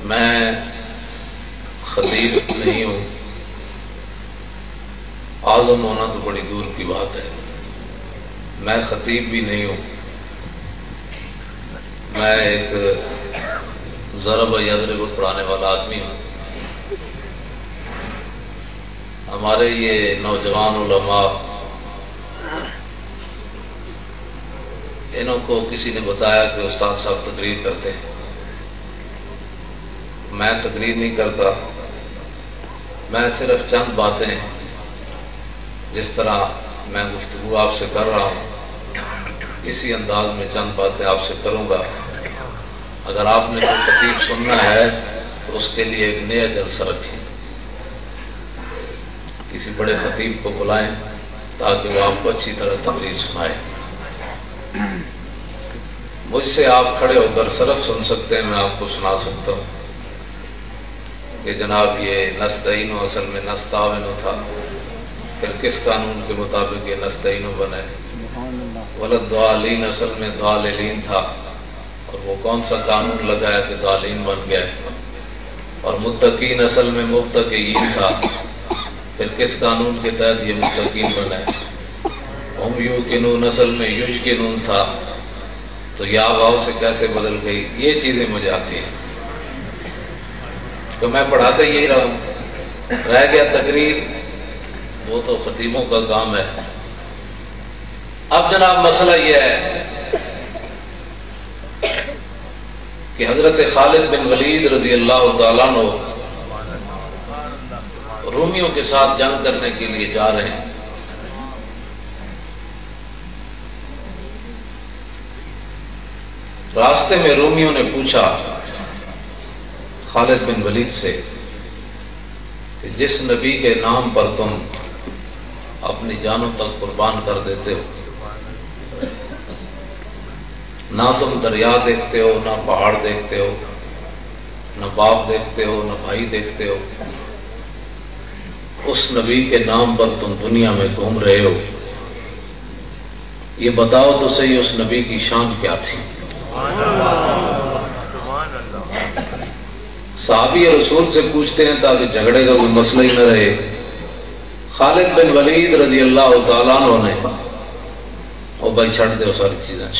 میں خطیب نہیں ہوں، اعظم ہونا تو بڑی دور کی بات ہے۔ میں خطیب بھی نہیں ہوں، میں ایک ضرب یضرب پڑھانے والا آدمی ہوں۔ ہمارے یہ نوجوان علماء، انہوں کو کسی نے بتایا کہ استاد صاحب تقریر کرتے ہیں۔ میں تقریر نہیں کرتا، میں صرف چند باتیں جس طرح میں گفتگو آپ سے کر رہا ہوں اسی انداز میں چند باتیں آپ سے کروں گا۔ اگر آپ نے کوئی خطیب سننا ہے تو اس کے لیے ایک نیا جلسہ رکھیں، کسی بڑے خطیب کو بلائیں تاکہ وہ آپ کو اچھی طرح تقریر سنائے۔ مجھ سے آپ کھڑے ہو کر صرف سن سکتے ہیں، میں آپ کو سنا سکتا ہوں کہ جناب یہ نستعین اصل میں نستعین تھا، پھر کس قانون کے مطابق یہ نستعین بنے؟ ولد ضالین اصل میں ضالین تھا، اور وہ کون سا قانون لگایا کہ ضالین بن گئے؟ اور متقین اصل میں مبتقین تھا، پھر کس قانون کے تحت یہ متقین بنے؟ ہم یوقنون اصل میں یشکنون تھا، تو یا واو سے کیسے بدل گئی؟ یہ چیزیں مجھے آتی ہیں، تو میں پڑھاتے یہی رہا ہوں۔ رہ گیا تقریر، وہ تو خطیبوں کا کام ہے۔ اب جناب مسئلہ یہ ہے کہ حضرت خالد بن ولید رضی اللہ تعالیٰ عنہ رومیوں کے ساتھ جنگ کرنے کے لیے جا رہے ہیں۔ راستے میں رومیوں نے پوچھا خالد بن ولید سے کہ جس نبی کے نام پر تم اپنی جانوں تک قربان کر دیتے ہو، نہ تم دریا دیکھتے ہو، نہ پہاڑ دیکھتے ہو، نہ باپ دیکھتے ہو، نہ بھائی دیکھتے ہو، اس نبی کے نام پر تم دنیا میں گھوم رہے ہو، یہ بتاؤ تو صحیح اس نبی کی شان کیا تھی؟ صحابی رسول سے پوچھتے ہیں تاکہ جھگڑے کا کوئی مسئلہ ہی نہ رہے۔ خالد بن ولید رضی اللہ تعالیٰ عنہ نے او بھائی چھڑ دے ساری چیزیں،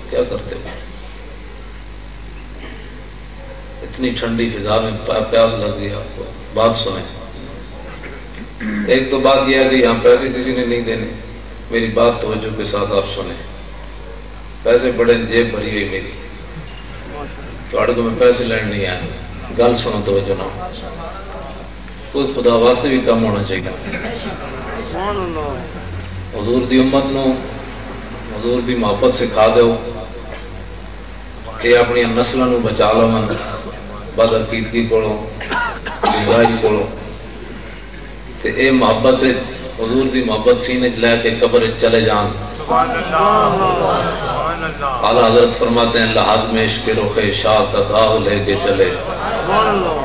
کیا کرتے ہو؟ اتنی ٹھنڈی فضا میں پیاس لگ گئی آپ کو، بات سنیں۔ ایک تو بات یہ ہے کہ یہاں پیسے کسی نے نہیں دینے، میری بات توجہ کے ساتھ آپ سنیں۔ پیسے بڑے جیب بھری ہوئی میری، تھوڑے کو میں پیسے لین نہیں آیا، گل سنو توجہ نہ، خود خدا واسطے بھی کم ہونا چاہیے۔ حضور دی امت نو حضور دی محبت سکھا دو کہ اپنی نسلوں نو بچا لو، بد عقیدگی کولوں، برائی کولوں، تے اے محبت حضور دی محبت سینے چ لے کے قبر چلے جان۔ اعلیٰ حضرت فرماتے ہیں لحد میں عشق رخ شاہ کا داغ لے کے چلے،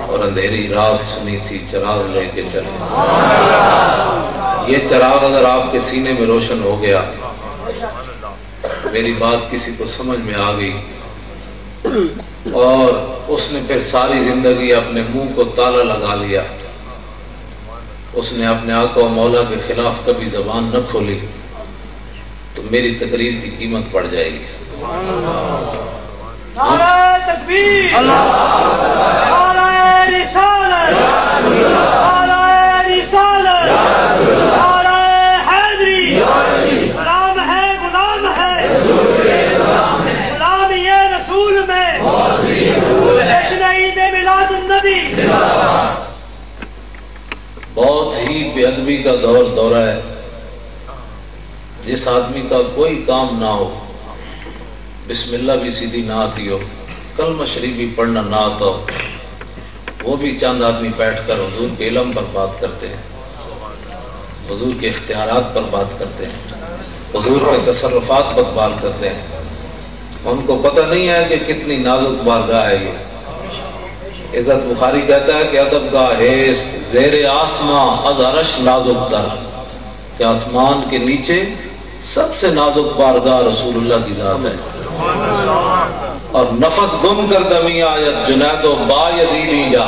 اور اندھیری رات سنی تھی چراغ لے کے چلے۔ یہ چراغ اگر آپ کے سینے میں روشن ہو گیا، میری بات کسی کو سمجھ میں آ گئی، اور اس نے پھر ساری زندگی اپنے منہ کو تالا لگا لیا، اس نے اپنے آقا و مولا کے خلاف کبھی زبان نہ کھولی، تو میری تقریر کی قیمت پڑ جائے گی۔ نعرہ تکبیر، نعرہ رسالت، نعرہ رسالت، نعرہ حیدری، غلام ہے غلام ہے، غلام یہ رسول میں، جشن عید میلاد النبی۔ بہت ہی بے ادبی کا دورہ ہے۔ جس آدمی کا کوئی کام نہ ہو، بسم اللہ بھی سیدھی نہ آتی ہو، کلمہ شریف بھی پڑھنا نہ آتا ہو، وہ بھی چند آدمی بیٹھ کر حضور کے علم پر بات کرتے ہیں، حضور کے اختیارات پر بات کرتے ہیں، حضور کے تصرفات پر بات کرتے ہیں۔ ان کو پتہ نہیں ہے کہ کتنی نازک بارگاہ ہے یہ۔ عزت بخاری کہتا ہے کہ ادب کا ہے زیر آسماں از عرش نازک تر، کہ آسمان کے نیچے سب سے نازک بارگاہ رسول اللہ کی ذات ہے، اور نفس گم کر دمی آیت جنید و با یزیدی جا.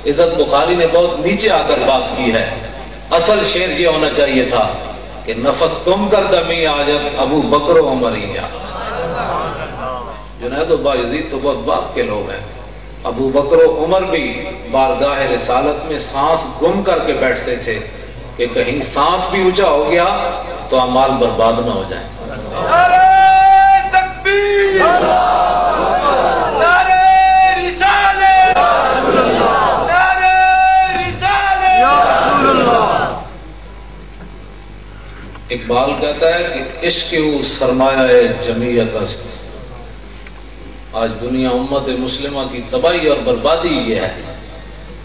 عزت بخاری نے بہت نیچے آ کر بات کی ہے. اصل شعر یہ ہونا چاہیے تھا کہ نفس گم کر دمی آیت ابو بکر و عمر ہی جا. جنید و با یزید تو بہت باپ کے لوگ ہیں. ابو بکر و عمر بھی بارگاہ رسالت میں سانس گم کر کے بیٹھتے تھے کہ کہیں سانس بھی اونچا ہو گیا تو اعمال برباد نہ ہو جائیں. نعرہ تکبیر، نعرہ رسالت، نعرہ رسالت. اقبال کہتا ہے کہ عشق او سرمایہ جمعیت است. آج دنیا امت مسلمہ کی تباہی اور بربادی یہ ہے.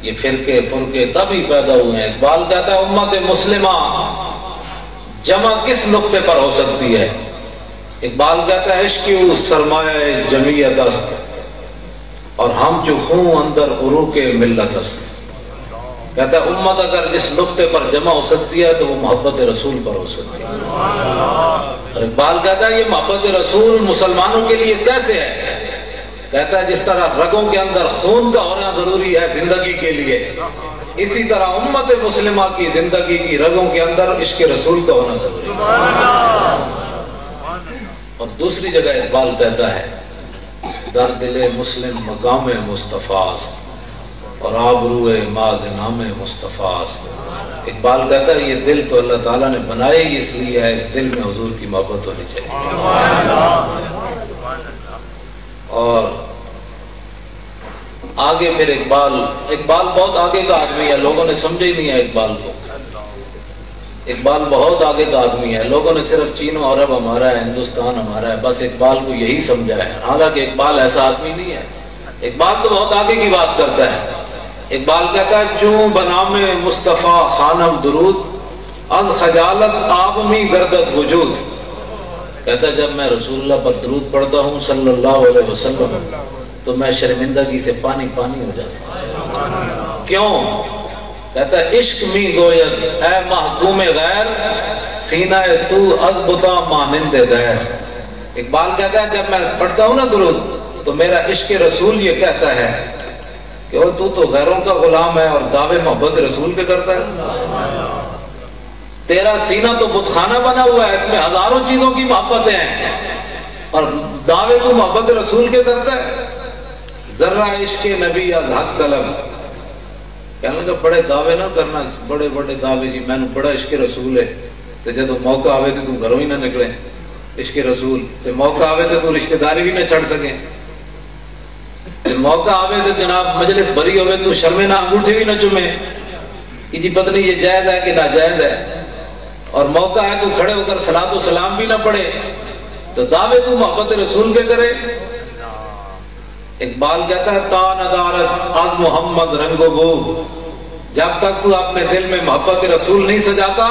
یہ فرقے تبھی پیدا ہوئے ہیں. اقبال کہتا ہے امت مسلمہ جمع کس نقطے پر ہو سکتی ہے؟ اقبال کہتا ہے عشق او سرمایہ جمعیت است اور ہم جو ہوں اندر عروق ملت است. کہتا ہے امت اگر جس نقطے پر جمع ہو سکتی ہے تو وہ محبت رسول پر ہو سکتی ہے. اور اقبال کہتا ہے یہ محبت رسول مسلمانوں کے لیے کیسے ہے؟ کہتا ہے جس طرح رگوں کے اندر خون کا ہونا ضروری ہے زندگی کے لیے، اسی طرح امت مسلمہ کی زندگی کی رگوں کے اندر عشق رسول کا ہونا ضروری ہے. اور دوسری جگہ اقبال کہتا ہے در دل مسلم مقام مصطفیٰ اور آبرو ماز نام مصطفیٰ. اقبال کہتا ہے یہ دل تو اللہ تعالیٰ نے بنائے ہی اس لیے ہے، اس دل میں حضور کی محبت ہونی چاہیے. اور آگے پھر اقبال بہت آگے کا آدمی ہے. لوگوں نے سمجھا ہی نہیں ہے اقبال کو. اقبال بہت آگے کا آدمی ہے. لوگوں نے صرف چین و عرب ہمارا ہے، ہندوستان ہمارا ہے، بس اقبال کو یہی سمجھا ہے. حالانکہ اقبال ایسا آدمی نہیں ہے. اقبال تو بہت آگے کی بات کرتا ہے. اقبال کہتا ہے چوں بنام مصطفیٰ خانم درود از خجالت آب میں گردت وجود. کہتا ہے جب میں رسول اللہ پر درود پڑھتا ہوں صلی اللہ علیہ وسلم تو میں شرمندگی سے پانی پانی ہو جاتا ہوں. کیوں؟ کہتا ہے عشق می گوید اے محکوم غیر سینہ تو از بتا مانند غیر. اقبال کہتا ہے جب میں پڑھتا ہوں نا درود تو میرا عشق رسول یہ کہتا ہے کہ وہ تو غیروں کا غلام ہے اور دعوے محبت رسول کے کرتا ہے. تیرا سینہ تو بت خانہ بنا ہوا ہے، اس میں ہزاروں چیزوں کی محبتیں ہیں اور دعوے کو محبت رسول کے کرتا ہے. ذرہ عشق نبی از حق قلم. کہنے لگا بڑے دعوے نہ کرنا، بڑے بڑے دعوے جی میں نے بڑا عشق رسول ہے تو جب موقع آوے تو تم گھروں ہی نہ نکلے. عشق رسول تو موقع آوے تو رشتہ داری بھی نہ چھڑ سکیں. موقع آوے تو جناب مجلس بری ہوئے تو شرمے نہ انگوٹھے بھی نہ چومے کہ جی پتہ نہیں یہ جائز ہے کہ ناجائز ہے. اور موقع ہے تو کھڑے ہو کر صلاۃ و سلام بھی نہ پڑھے تو دعوے تو محبت رسول کے کرے. اقبال کہتا ہے تا ندارت از محمد رنگ و بو. جب تک تو اپنے دل میں محبت رسول نہیں سجاتا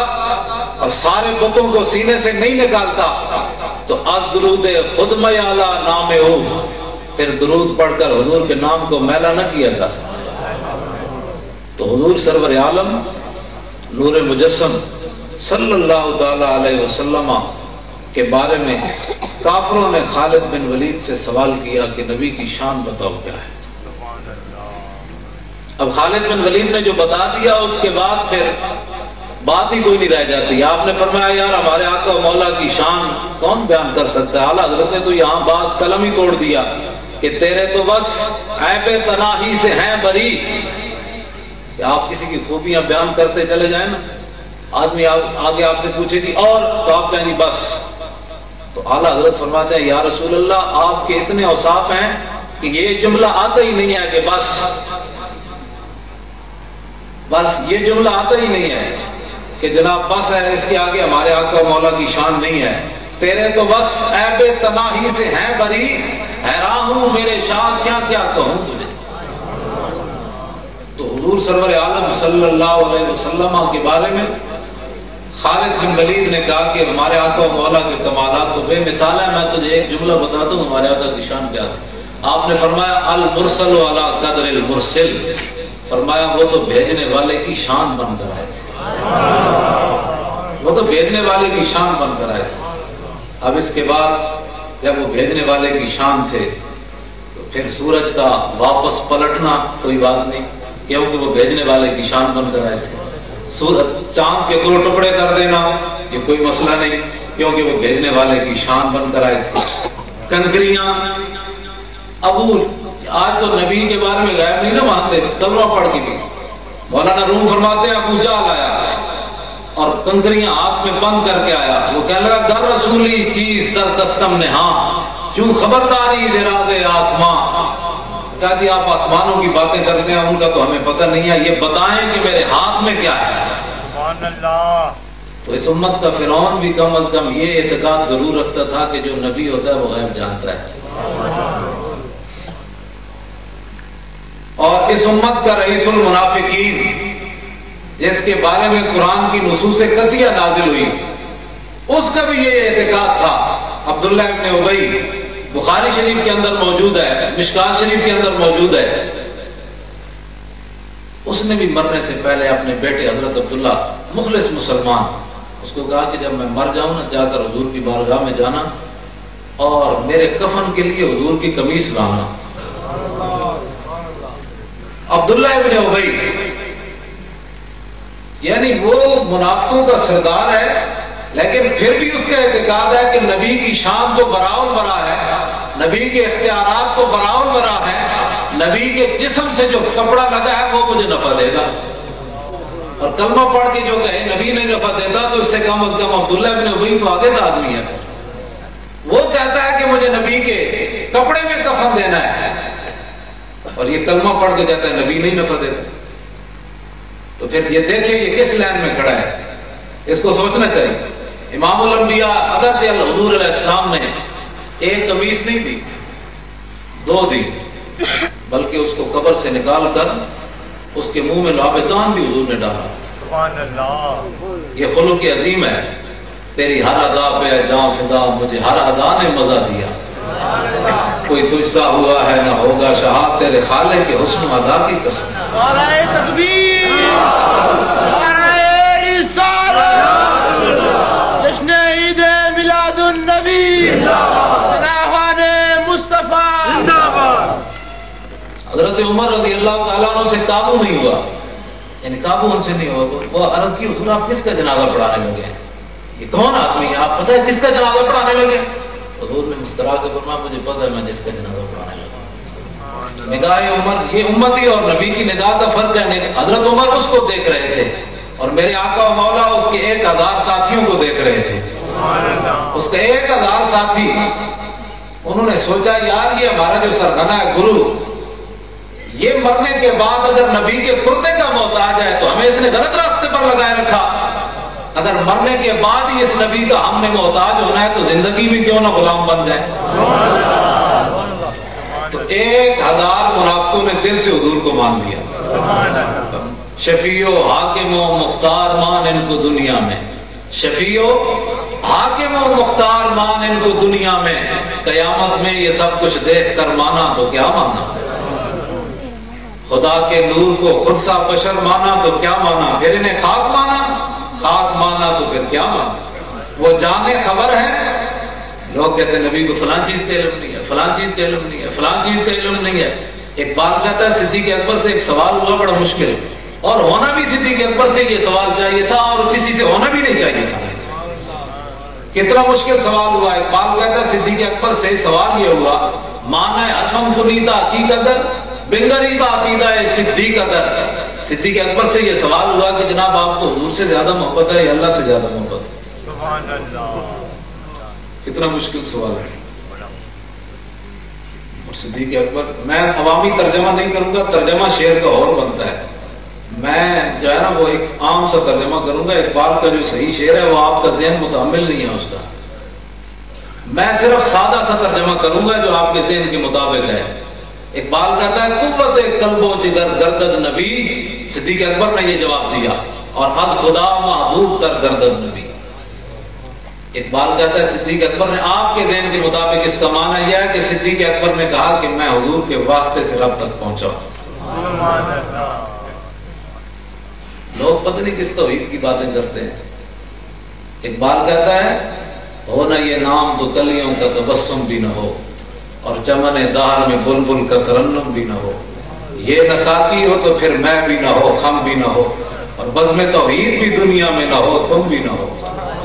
اور سارے بتوں کو سینے سے نہیں نکالتا تو از درود خود میالا نام ہو. پھر درود پڑھ کر حضور کے نام کو میلا نہ کیا تھا. تو حضور سرور عالم نور مجسم صلی اللہ تعالی علیہ وسلم کے بارے میں کافروں نے خالد بن ولید سے سوال کیا کہ نبی کی شان بتاؤ کیا ہے. اب خالد بن ولید نے جو بتا دیا اس کے بعد پھر بات ہی کوئی نہیں رہ جاتی. آپ نے فرمایا یار ہمارے آقا و مولا کی شان کون بیان کر سکتا ہے. اعلیٰ حضرت نے تو یہاں بات قلم ہی توڑ دیا کہ تیرے تو بس عیب تناہی سے ہیں بری. کہ آپ کسی کی خوبیاں بیان کرتے چلے جائیں نا، آدمی آگے آپ سے پوچھے جی اور تو آپ کہیں گی بس. تو اعلیٰ حضرت فرماتے ہیں یا رسول اللہ آپ کے اتنے اوصاف ہیں کہ یہ جملہ آتا ہی نہیں ہے کہ بس یہ جملہ آتا ہی نہیں ہے کہ جناب بس ہے، اس کے آگے ہمارے آقا و مولا کی شان نہیں ہے. تیرے تو بس عیب تناہی سے ہیں بری، حیران ہوں میرے شاہ کیا کیا کہوں تجھے. تو حضور سرور عالم صلی اللہ علیہ وسلم کے بارے میں خالد بن ولید نے کہا کہ ہمارے آقا و مولا کے کمالات تو بے مثال ہے. میں تجھے ایک جملہ بتاتا ہوں ہمارے آقا کی شان کیا تھی. آپ نے فرمایا المرسل علی قدر المرسل. فرمایا وہ تو بھیجنے والے کی شان بن کر آئے تھے. وہ تو بھیجنے والے کی شان بن کر آئے تھے. اب اس کے بعد جب وہ بھیجنے والے کی شان تھے پھر سورج کا واپس پلٹنا کوئی بات نہیں، کیونکہ وہ بھیجنے والے کی شان بن کر آئے تھے۔ چاند کے 2 ٹکڑے کر دینا یہ کوئی مسئلہ نہیں، کیونکہ وہ بھیجنے والے کی شان بن کر آئے تھے۔ کنکریاں، آج تو نبی کے بارے میں غائب نہیں نہ مانتے، کلمہ پڑھ کے بھی مولانا روم فرماتے ہیں ابو جہل آیا اور کنکریاں ہاتھ میں بند کر کے آیا، وہ کہنے لگا در رسولی چیز در دستم نے ہاں کیوں خبرداری دے راز آسمان، کہا کہ آپ آسمانوں کی باتیں کرتے ہیں، ان کا تو ہمیں پتہ نہیں ہے، یہ بتائیں کہ میرے ہاتھ میں کیا ہے۔ سبحان اللہ۔ تو اس امت کا فرعون بھی کم از کم یہ اعتقاد ضرور رکھتا تھا کہ جو نبی ہوتا ہے وہ غیب جانتا ہے، اور اس امت کا رئیس المنافقین جس کے بارے میں قرآن کی نصوص قطعیہ نازل ہوئی، اس کا بھی یہ اعتقاد تھا، عبداللہ ابن ابی، بخاری شریف کے اندر موجود ہے، مشکات شریف کے اندر موجود ہے۔ اس نے بھی مرنے سے پہلے اپنے بیٹے حضرت عبداللہ مخلص مسلمان، اس کو کہا کہ جب میں مر جاؤں نا جا کر حضور کی بارگاہ میں جانا اور میرے کفن کے لیے حضور کی قمیص لانا۔ عبداللہ ابن ابی یعنی وہ منافقوں کا سردار ہے، لیکن پھر بھی اس کا اعتقاد ہے کہ نبی کی شان تو براؤ برا ہے، نبی کے اختیارات تو براؤ برا ہے، نبی کے جسم سے جو کپڑا لگا ہے وہ مجھے نفع دے گا، اور کلمہ پڑھ کے جو کہے نبی نہیں نفع دیتا تو اس سے کم از کم عبداللہ ابن ابی تو عادت آدمی ہے، وہ کہتا ہے کہ مجھے نبی کے کپڑے میں کفن دینا ہے، اور یہ کلمہ پڑھ کے کہتا ہے نبی نہیں نفع دیتا۔ تو پھر یہ دیکھیں یہ کس لائن میں کھڑا ہے، اس کو سوچنا چاہیے۔ امام الانبیاء اگرچہ حضور علیہ السلام نے ایک قمیص نہیں دی، 2 دی، بلکہ اس کو قبر سے نکال کر اس کے منہ میں لعابدان بھی حضور نے ڈالا۔ سبحان اللہ۔ یہ خلق عظیم ہے، تیری ہر ادا پہ جاں فدا، مجھے ہر ادا نے مزہ دیا، کوئی تجھ سا ہوا ہے نہ ہوگا شہاد، تیرے خالق کے حسن و ادا کی قسم۔ نعرہ تکبیر، نعرہ رسالت، جشن عید میلاد النبی، راہوان مصطفیٰ۔ حضرت عمر رضی اللہ تعالیٰ عنہ سے قابو نہیں ہوا، یعنی قابو ان سے نہیں ہوا، وہ عرض کی حضور آپ کس کا جنازہ پڑھانے لگے ہیں، یہ کون آدمی ہے، آپ پتہ ہے کس کا جنازہ پڑھانے لگے؟ حضور نے مسکرا کے فرمایا مجھے پتہ ہے میں جس کا جنازہ پڑھانے لگا۔ نگاہ عمر، یہ امتی اور نبی کی نگاہ کا فرق ہے، حضرت عمر اس کو دیکھ رہے تھے اور میرے آقا و مولا اس کے 1000 ساتھیوں کو دیکھ رہے تھے، اس کے 1000 ساتھی، انہوں نے سوچا یار یہ ہمارا جو سرخانہ ہے گرو، یہ مرنے کے بعد اگر نبی کے کرتے کا محتاج ہے تو ہمیں اس نے غلط راستے پر لگائے رکھا، اگر مرنے کے بعد ہی اس نبی کا ہم نے محتاج ہونا ہے تو زندگی میں کیوں نہ غلام بن جائے۔ تو 1000 منافقوں نے دل سے حضور کو مان لیا، شفیع و حاکم و مختار مان ان کو دنیا میں، شفیع و حاکم و مختار مان ان کو دنیا میں، قیامت میں یہ سب کچھ دیکھ کر مانا تو کیا مانا، خدا کے نور کو خود سا بشر مانا تو کیا مانا، پھر انہیں خاک مانا، خاک مانا تو پھر کیا مانا، وہ جانے خبر ہے، لوگ کہتے ہیں نبی کو فلاں چیز کا علم نہیں ہے، فلاں چیز کا علم نہیں ہے، فلاں چیز کا علم نہیں ہے۔ ایک بات کہتا ہے صدیق اکبر سے ایک سوال ہوا بڑا مشکل، اور ہونا بھی صدیق اکبر سے یہ سوال چاہیے تھا اور کسی سے ہونا بھی نہیں چاہیے تھا، کتنا مشکل سوال ہوا۔ ایک بات کہتا ہے صدیق اکبر سے سوال یہ ہوا، مانا اشم کنیتا حقیقت بنگری کا عقیدہ ہے صدیق قدر، صدیق اکبر سے یہ سوال ہوا کہ جناب آپ کو حضور سے زیادہ محبت ہے یا اللہ سے زیادہ محبت ہے؟ سبحان اللہ، کتنا مشکل سوال ہے۔ اور صدیق اکبر، میں عوامی ترجمہ نہیں کروں گا، ترجمہ شعر کا اور بنتا ہے، میں جو ہے نا وہ ایک عام سا ترجمہ کروں گا، اقبال کا جو صحیح شعر ہے وہ آپ کا ذہن متحمل نہیں ہے اس کا، میں صرف سادہ سا ترجمہ کروں گا جو آپ کے ذہن کے مطابق ہے۔ اقبال کہتا ہے قوت قلب و جگر گردد نبی، صدیق اکبر نے یہ جواب دیا، اور حد خدا محبوب تر گردد نبی۔ اقبال کہتا ہے صدیق اکبر نے آپ کے ذہن کے مطابق اس کا معنی یہ ہے کہ صدیق اکبر نے کہا کہ میں حضور کے واسطے سے رب تک پہنچا ہوں۔ لوگ پتہ نہیں کس توحید کی باتیں کرتے ہیں۔ اقبال کہتا ہے ہو نہ یہ نام تو کلیوں کا تبسم بھی نہ ہو، اور چمن دار میں بلبل کا ترنم بھی نہ ہو، یہ نہ ساقی ہو تو پھر میں بھی نہ ہو، خم بھی نہ ہو، اور بزم توحید بھی دنیا میں نہ ہو، تم بھی نہ ہو۔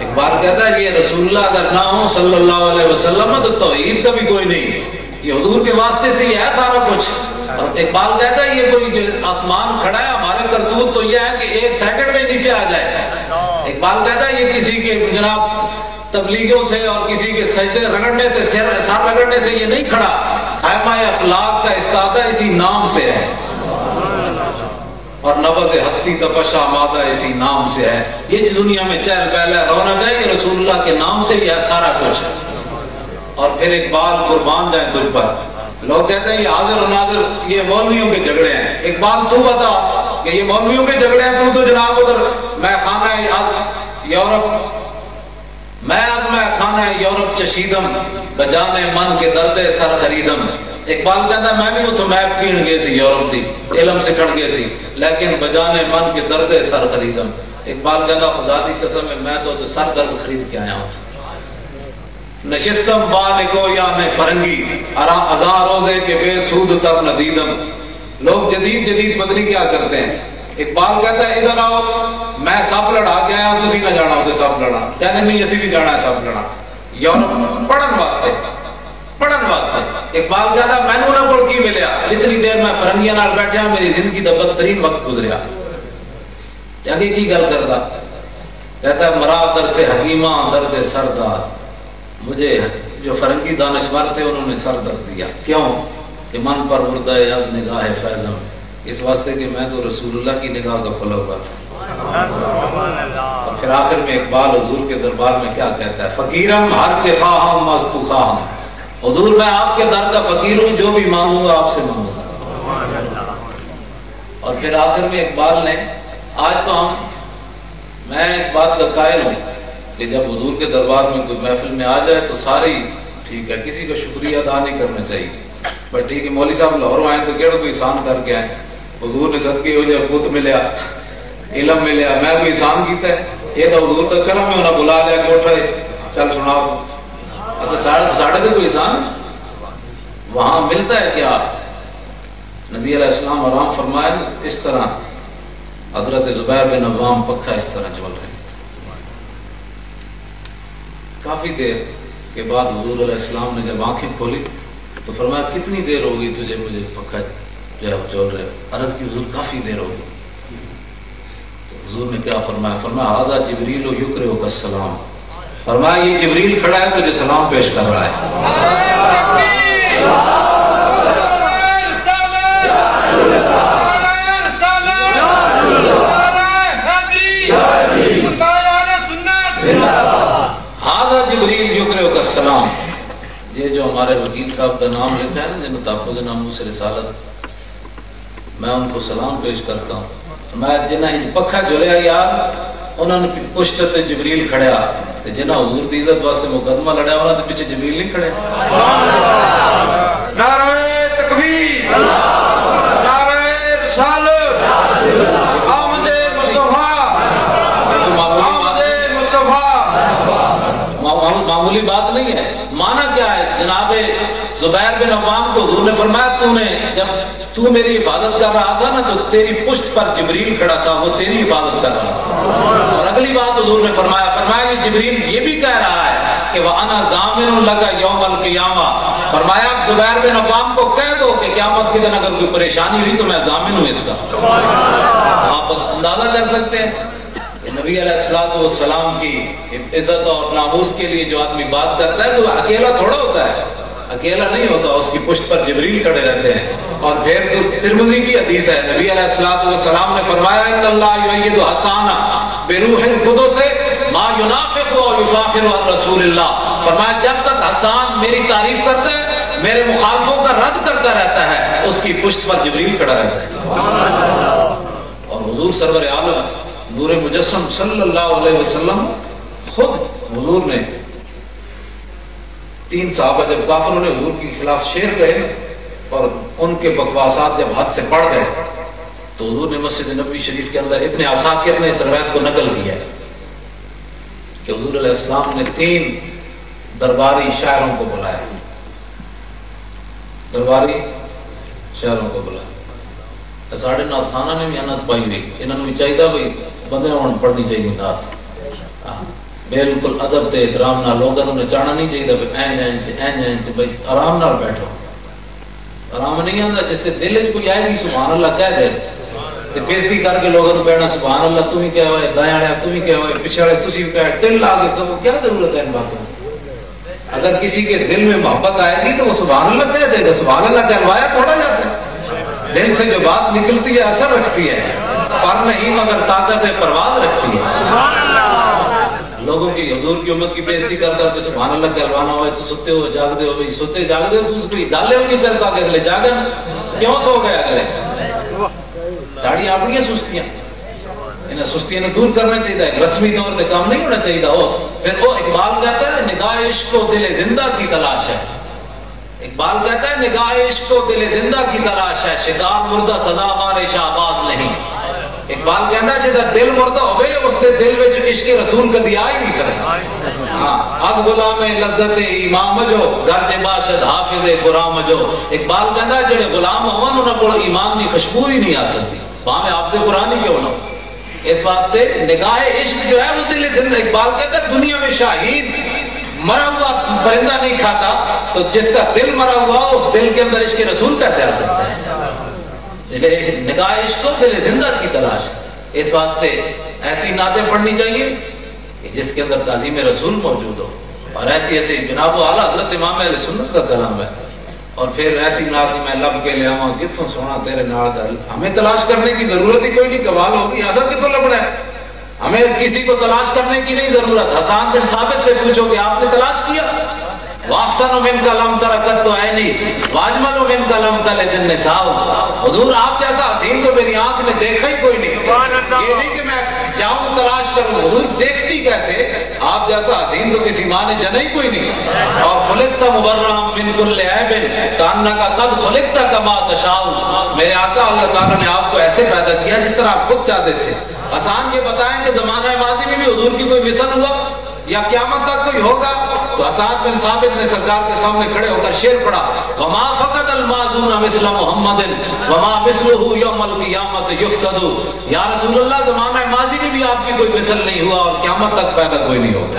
اقبال کہتا ہے یہ رسول اللہ اگر نہ ہو صلی اللہ علیہ وسلم تو توحید کا بھی کوئی نہیں، یہ حضور کے واسطے سے یہ ہے سارا کچھ۔ اور اقبال کہتا ہے یہ کوئی آسمان کھڑا ہے، ہمارے کرتوت تو یہ ہے کہ 1 سیکنڈ میں نیچے آ جائے۔ اقبال کہتا ہے یہ کسی کے جناب تبلیغوں سے اور کسی کے سجدے رگڑنے سے، سر رگڑنے سے یہ نہیں کھڑا، خیمہ اخلاق کا استادہ اسی نام سے ہے، اور نبض ہستی تپشا مادہ اسی نام سے ہے۔ یہ دنیا میں چہل پہل ہے، رونق ہے، یہ رسول اللہ کے نام سے ہی ہے سارا کچھ۔ اور پھر اقبال قربان جائیں تجھ پر، لوگ کہتے ہیں یہ حاضر و ناظر یہ مولویوں کے جھگڑے ہیں۔ اقبال تو بتا کہ یہ مولویوں کے جھگڑے ہیں، تو جناب ادھر میں خانہ یورپ یورپ چشیدم بجانے من کے درد سر خریدم۔ اقبال کہتا ہے میں بھی اتوں میپ پین گئے سی یورپ کی، علم سکھڑ گئے سی، لیکن بجانے من کے درد سر خریدم۔ اقبال کہتا خدا دی قسم ہے میں تو سر درد خرید کے آیا ہوں۔ نشستم بالکو یا میں فرنگی ارا ہزار روزے کے بے سود تر ندیدم۔ لوگ جدید پتنی کیا کرتے ہیں، اقبال کہتا ہے ادھر آؤ میں سب لڑا کے آیا، تھی نہ جانا ہوتے سب لڑا، کہنے نہیں اسی بھی جانا ہے سب لڑا یورپ پڑھن واسطے۔ اقبال کہتا ہے مینو نہ کوئی کی ملیا، جتنی دیر میں فرنگیاں نال بیٹھا میری زندگی کا بدترین وقت گزریا۔ آگے کی گل کرتا، کہتا ہے مرا در سے حکیماں درد سردار، مجھے جو فرنگی دانشور تھے انہوں نے سر درد دیا، کیوں کہ من پر مردہ از نگاہ فیضم، اس واسطے کہ میں تو رسول اللہ کی نگاہ کا فلوور تھا۔ اور پھر آخر میں اقبال حضور کے دربار میں کیا کہتا ہے، فقیرم ہر چخواہم مستو خواہم، حضور میں آپ کے در کا فقیر ہوں، جو بھی مانگوں گا آپ سے مانگوں گا۔ اور پھر آخر میں اقبال نے آج تو میں اس بات کا قائل ہوں کہ جب حضور کے دربار میں کوئی محفل میں آ جائے تو ساری ٹھیک ہے، کسی کا شکریہ ادا نہیں کرنا چاہیے، بس ٹھیک ہے مولوی صاحب لاہور آئے تو کہڑا کوئی احسان کر کے آئے، حضور نے صدقے ہو جائے پوت ملیا، علم ملیا، میں کوئی احسان کیتا ہے، یہ تو حضور کا کرم ہے، انہیں بلا لیا کوٹھا چل سناؤ تو اچھا ساڑھے تو کوئی احسان وہاں ملتا ہے کیا؟ نبی علیہ السلام آرام فرمایا اس طرح حضرت زبیر بن عوام پکا اس طرح چل رہے ہیں۔ کافی دیر کے بعد حضور علیہ السلام نے جب آنکھیں کھولی تو فرمایا کتنی دیر ہوگی تجھے مجھے پکا جو ہے چل رہے؟ عرض کی حضور کافی دیر ہوگی۔ تو حضور نے کیا فرمایا؟ فرمایا ھذا جبریل یقرئک السلام، فرمایا یہ جبریل کھڑا ہے تجھے سلام پیش کر رہا ہے۔ جبریل یقرئک السلام، یہ جو ہمارے وکیل صاحب کا نام لکھا ہے نا جن تحفظ ناموس رسالت، میں ان کو سلام پیش کرتا ہوں۔ میں جنہیں پکھا جلیا یار انہوں نے پشت سے جبریل کھڑیا، جنہیں حضور کی عزت واسطے مقدمہ لڑیا انہوں نے پیچھے جبریل نہیں کھڑے۔ نعرہ تکبیر، نعرہ رسالت، آمد مصطفیٰ، آمد مصطفیٰ۔ معمولی بات نہیں ہے، مانا کیا ہے؟ جناب زبیر بن عوام کو حضور نے فرمایا جب تو میری حفاظت کر رہا تھا نا تو تیری پشت پر جبریل کھڑا تھا، وہ تیری حفاظت کر رہا تھا۔ اور اگلی بات حضور نے فرمایا کہ جبریل یہ بھی کہہ رہا ہے کہ وَأَنَا ضَامِنٌ لَكَ يَوْمَ الْقِيَامَةِ، فرمایا زبیر بن عوام کو کہہ دو کہ قیامت کے دن اگر کوئی پریشانی ہوئی تو میں ضامن ہوں اس کا۔ آپ اندازہ کر سکتے ہیں نبی علیہ السلام کی عزت اور ناموس کے لیے جو آدمی بات کرتا ہے تو اکیلا تھوڑا ہوتا ہے، اکیلا نہیں ہوتا، اس کی پشت پر جبریل کھڑے رہتے ہیں۔ اور پھر تو ترمذی کی حدیث ہے، نبی علیہ السلام نے فرمایا ان اللہ یؤید حسان بروح القدس ما ینافق و یفاخر عن رسول اللہ، فرمایا جب تک حسان میری تعریف کرتا ہے میرے مخالفوں کا رد کرتا رہتا ہے اس کی پشت پر جبریل کھڑا رہتا ہے۔ اور حضور سرور عالم نور مجسم صلی اللہ علیہ وسلم خود حضور نے 3 صحابہ جب کافروں نے حضور کے خلاف شعر کہے اور ان کے بکواسات جب حد سے بڑھ گئے تو حضور نے مسجد نبوی شریف کے اندر ابن عساکر نے اس روایت کو نقل کیا ہے کہ حضور علیہ السلام نے 3 درباری شاعروں کو بلایا درباری شہروں کو بلا ساڑھے نات خانہ نے بھی انت پائی ہوئی، انہوں بھی چاہیے بھائی بندے ہوں پڑھنی چاہیے نات، بالکل ادب تے احترام نہ لوگوں نے چاہنا نہیں چاہیے بھائی آرام نال بیٹھو، آرام نہیں آتا جس کے دل چ کوئی آئے گی سبحان اللہ کہہ دے بےزتی کر کے لوگوں کو کہنا سبحان اللہ تم ہی کیا ہوئے، دائیں والے تم ہی کیا ہوئے، پیچھے والے تھی کیا دل لا کے تو کیا ضرورت ہے ان باتوں؟ اگر کسی کے دل میں محبت آئے گی تو وہ سبحان اللہ کہہ دے گا، سبحان اللہ کہلوایا تھوڑا جاتا ہے، دل سے جو بات نکلتی ہے اثر رکھتی ہے، پر نہیں مگر طاقت پرواز رکھتی ہے۔ لوگوں کی حضور کی امت کی بےزتی کر کے سبحان اللہ کہلوانا ہوئے تو ستے ہو جاگتے ہو، ستے جاگتے ہو تو اس کی گالے نہیں کرتا کہ اگلے جاگن کیوں سو گئے اگلے؟ ساڑی اپنی سستیاں، انہیں سستیاں نے دور کرنا چاہیے، رسمی طور پہ کام نہیں ہونا چاہیے۔ پھر وہ اقبال کہتا ہے نگاہ عشق و دل زندہ کی تلاش ہے، اقبال کہتا ہے نگاہ عشق و دل زندہ کی تلاش ہے، شکار مردہ سدا مارے شہباز نہیں۔ اقبال کہتا ہے جہاں دل مردہ ہوئے اس کے دل میں عشق رسول کبھی آ ہی نہیں سکتا۔ ہاں اب غلام لذت امام جو گھر چ باشد حافظ قرآن جو، اقبال کہتا ہے جڑے غلام ہون انہوں کو ایمان کی خوشبو ہی نہیں آ سکتی، وہاں میں حافظ قرآن ہی کیوں نہ۔ اس واسطے نگاہ عشق جو ہے وہ دل زندہ، اقبال کہتا ہے دنیا میں شاہین مرا ہوا پرندہ نہیں کھاتا تو جس کا دل مرا ہوا اس دل کے اندر عشق رسول کیسے آ سکتا ہے؟ نگاہ عشق کو دل زندہ کی تلاش، اس واسطے ایسی نعتیں پڑھنی چاہیے کہ جس کے اندر تعظیم رسول موجود ہو، اور ایسی ایسی جناب و اعلیٰ حضرت امام اہل سنت کا کلام ہے، اور پھر ایسی نعت میں لب کے لے آؤں کتوں سونا تیرے نال دل، ہمیں تلاش کرنے کی ضرورت ہی کوئی نہیں، کمال ہوگی ایسا کتوں لبنا ہے، ہمیں کسی کو تلاش کرنے کی نہیں ضرورت۔ حسان بن ثابت سے پوچھو کہ آپ نے تلاش کیا؟ واقسن من کا لم ترکت تو ہے نہیں، واجمل من کا لم تل دن نساؤ، حضور آپ جیسا حسین تو میری آنکھ نے دیکھا ہی کوئی نہیں، یہ نہیں کہ میں جاؤں تلاش کروں، حضور دیکھتی کیسے؟ آپ جیسا حسین تو کسی ماں نے جنا ہی کوئی نہیں۔ اور خلقت مبررا من کل عیب کانک قد خلقت کما تشاء، میرے آقا اللہ تعالیٰ نے آپ کو ایسے پیدا کیا جس طرح آپ خود چاہتے تھے۔ حسان یہ بتائیں کہ زمانہ ماضی میں بھی حضور کی کوئی مثل ہوا یا قیامت تک کوئی ہوگا؟ تو حسان بن ثابت نے سرکار کے سامنے کھڑے ہو کر شعر پڑھا، وما فقد الماضون مثل محمد وما مثلہ یوم القیامت یفتد، یا رسول اللہ زمانہ ماضی میں بھی آپ کی کوئی مثل نہیں ہوا اور قیامت تک پیدا کوئی نہیں ہوگا۔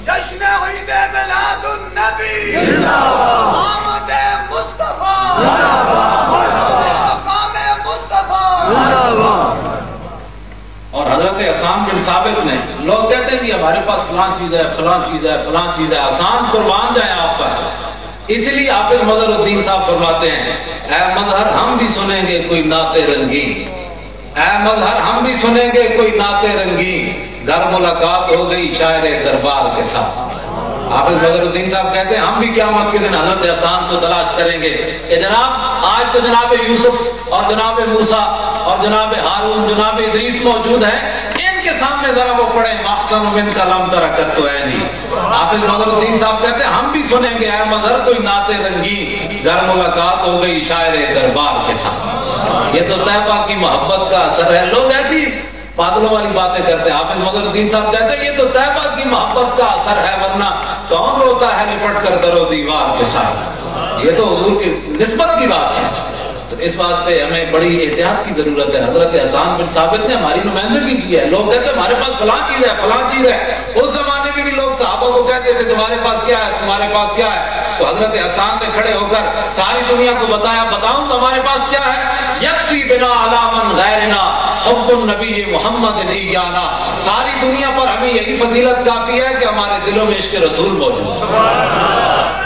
جشن عید میلاد النبی آمد مصطفیٰ، اور حضرت حسان بن ثابت نے، لوگ کہتے ہیں کہ ہمارے پاس فلاں چیز ہے فلاں چیز ہے فلاں چیز ہے، حسان قربان جائے آپ کا، اس لیے حافظ مظہر الدین صاحب فرماتے ہیں اے مظہر ہم بھی سنیں گے کوئی نعت رنگین، اے مظہر ہم بھی سنیں گے کوئی نعت رنگین، گھر ملاقات ہو گئی شاعر دربار کے ساتھ۔ حافظ مظہر الدین صاحب کہتے ہیں ہم بھی قیامت کے دن حضرت حسان کو تلاش کریں گے کہ جناب آج تو جناب یوسف اور جناب موسیٰ اور جناب ہارون جناب ادریس موجود ہیں، ان کے سامنے ذرا وہ پڑھیں واقسن من کا لم ترکت تو ہے نہیں۔ حافظ مظہر الدین صاحب کہتے ہیں ہم بھی سنیں گے اے مظہر کوئی نعت رنگین، گھر ملاقات ہو گئی شاعر دربار کے ساتھ۔ یہ تو طیبہ کی محبت کا اثر ہے، لوگ ایسی پاگلوں والی باتیں کرتے ہیں۔ حافظ مظہر الدین صاحب کہتے ہیں یہ تو طیبہ کی محبت کا اثر ہے، ورنہ کون روتا ہے لپٹ کر در و دیوار کے ساتھ، یہ تو حضور کی نسبت کی بات ہے۔ تو اس واسطے ہمیں بڑی احتیاط کی ضرورت ہے۔ حضرت حسان بن ثابت نے ہماری نمائندگی کی ہے، لوگ کہتے ہیں ہمارے پاس فلاں چیز ہے فلاں چیز ہے، اس زمانے میں بھی لوگ صحابہ کو کہتے تھے تمہارے پاس کیا ہے تمہارے پاس کیا ہے، تو حضرت حسان نے کھڑے ہو کر ساری دنیا کو بتایا بتاؤں ہمارے پاس کیا ہے، یکفی بنا علی من غیرنا حب النبی محمد ایانا، ساری دنیا پر ہمیں یہی فضیلت کافی ہے کہ ہمارے دلوں میں عشق رسول موجود ہے۔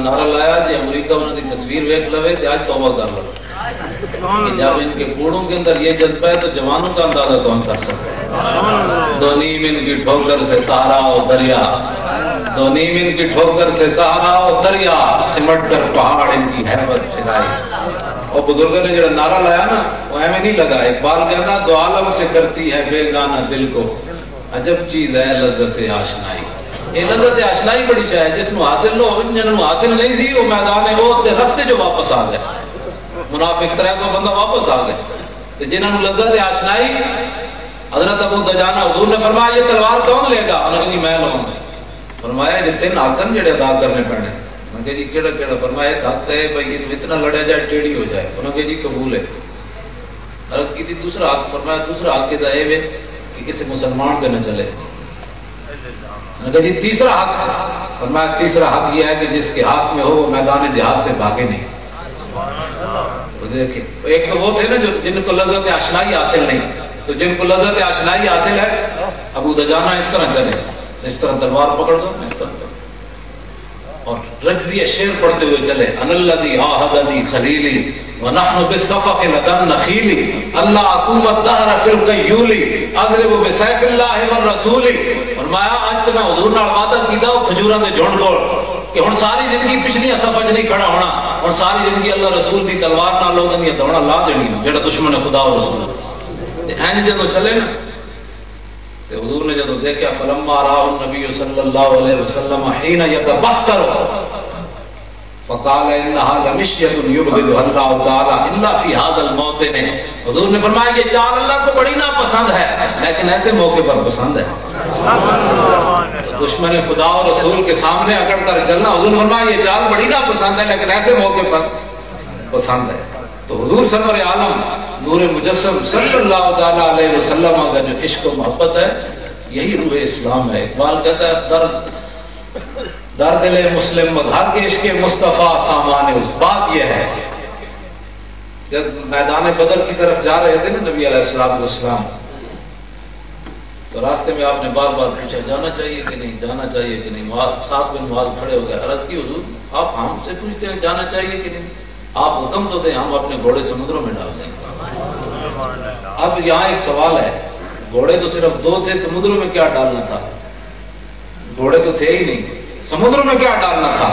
نعرہ لایا جی امریکہ انہوں کی تصویر ویک لوے تو آج توبہ کر لو. جب ان کے کوڑوں کے اندر یہ جذبہ ہے تو جوانوں کا اندازہ کون کر سکتا ہے. دو نیم ان کی ٹھوکر سے سہارا ہو دریا, دو نیم ان کی ٹھوکر سے سہارا ہو دریا, سمٹ کر پہاڑ ان کی ہیبت سرائی. اور بزرگوں نے جو نعرہ لایا نا وہ ایویں نہیں لگا. اقبال کہنا دو عالم سے کرتی ہے بے گانا دل کو, عجب چیز ہے لذت آشنائی. یہ لذت آشنائی بڑی شاید جس کو حاصل ہو, جنہوں حاصل نہیں سی وہ میدان وہ رستے جو واپس آ گئے. منافق 300 بندہ واپس آ گئے. جنہوں لذت آشنائی حضرت ابو دجانہ حضور نے فرمایا یہ تلوار کون لے گا؟ انہوں نے کہا میں لوں. فرمایا یہ 3 حقن جڑے ادا کرنے پڑنے. میں کہ جی کیڑا کیڑا؟ فرمایا ایک حق ہے بھائی اتنا لڑیا جائے ٹیڑھی ہو جائے. انہوں نے کہا جی قبول ہے. عرض کی تھی دوسرا حق. فرمایا دوسرا حق یہ ہے کہ کسی مسلمان پہ نہ چلے. میں کہا جی تیسرا حق. فرمایا تیسرا حق یہ ہے کہ جس کے ہاتھ میں ہو وہ میدان جہاد سے بھاگے نہیں. دیکھیں ایک تو وہ تھے نا جو جن کو لذت آشنائی حاصل نہیں, تو جن کو لذت آشنائی حاصل ہے ابو دجانہ اس طرح چلے, اس طرح تلوار پکڑ دو اس طرح اور رجزی شعر پڑھتے ہوئے چلے. ان الذی عاہدنی خلیلی ونحن بالصفق لدن نخیلی اللہ حکومت دہر فی القیولی اضرب بسیف اللہ والرسول. فرمایا آج تو میں حضور نال وعدہ کیتا وہ کھجوراں دے جھنڈ کول کہ ہن ساری زندگی پچھلی صف وچ نہیں کھڑا ہونا, اور ساری زندگی اللہ رسول دی تلوار نال لوگاں دی دوڑا لا دینی جڑا دشمن خدا و رسول. تے اینج جدوں چلے نا تے حضور نے جدوں دیکھا فلما راہ النبی صلی اللہ علیہ وسلم حين يتبختر فقال انها لمشية يبغضها الله تعالى الا في هذا الموطن. حضور نے فرمایا یہ چال اللہ کو بڑی ناپسند ہے لیکن ایسے موقع پر پسند ہے. دشمن خدا اور رسول کے سامنے اکڑ کر چلنا, حضور نے فرمایا یہ چال بڑی ناپسند ہے لیکن ایسے موقع پر پسند ہے. تو حضور سرور عالم نور مجسم صلی اللہ تعالی علیہ وسلم کا جو عشق و محبت ہے یہی روح اسلام ہے. اقبال کہتا ہے در دل مسلم مظہر کے عشق مصطفیٰ سامان اس. بات یہ ہے جب میدان بدر کی طرف جا رہے تھے نا نبی علیہ السلام والسلام, تو راستے میں آپ نے بار بار پوچھا جانا چاہیے کہ نہیں, جانا چاہیے کہ نہیں. ساتھ میں معاذ کھڑے ہو گئے. عرض کی حضور آپ ہم سے پوچھتے ہیں جانا چاہیے کہ نہیں, آپ حکم تو دیں ہم اپنے گھوڑے سمندروں میں ڈال دیں. اب یہاں ایک سوال ہے, گھوڑے تو صرف 2 تھے, سمندروں میں کیا ڈالنا تھا؟ گھوڑے تو تھے ہی نہیں, سمندروں میں کیا ڈالنا تھا؟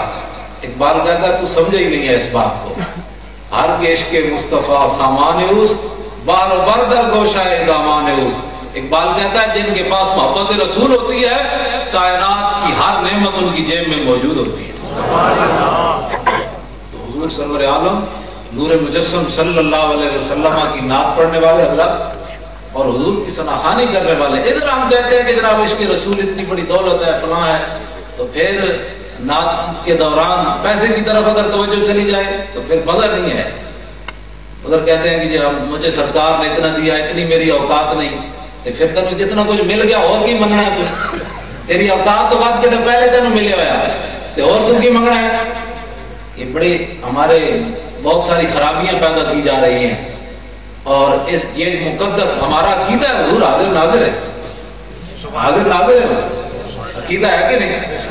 اقبال کہتا ہے تو سمجھے ہی نہیں ہے اس بات کو. ہر کیش کے مصطفیٰ سامان اس بار بردر گوشہ دامان اس. اقبال کہتا ہے جن کے پاس محبت رسول ہوتی ہے کائنات کی ہر نعمت ان کی جیب میں موجود ہوتی ہے. تو حضور سرور عالم نور مجسم صلی اللہ علیہ وسلم کی نعت پڑھنے والے حضرات اور حضور کی ثناخوانی کرنے والے, ادھر ہم کہتے ہیں کہ جناب عشق رسول اتنی بڑی دولت ہے فلاں ہے, تو پھر نعت کے دوران پیسے کی طرف اگر توجہ چلی جائے تو پھر مزہ نہیں ہے. ادھر کہتے ہیں کہ جی مجھے سرکار نے اتنا دیا, اتنی میری اوقات نہیں, تو پھر تمہیں جتنا کچھ مل گیا اور کی منگنا ہے تم؟ تیری اوقات تو بات کے تو پہلے تین ملے ہوا ہے تو اور تم کی منگنا ہے. یہ بڑی ہمارے بہت ساری خرابیاں پیدا کی جا رہی ہیں, اور یہ مقدس ہمارا عقیدہ ہے. حضور حاضر ناظر ہے, حاضر ناظر ہے, عقیدہ ہے کہ نہیں؟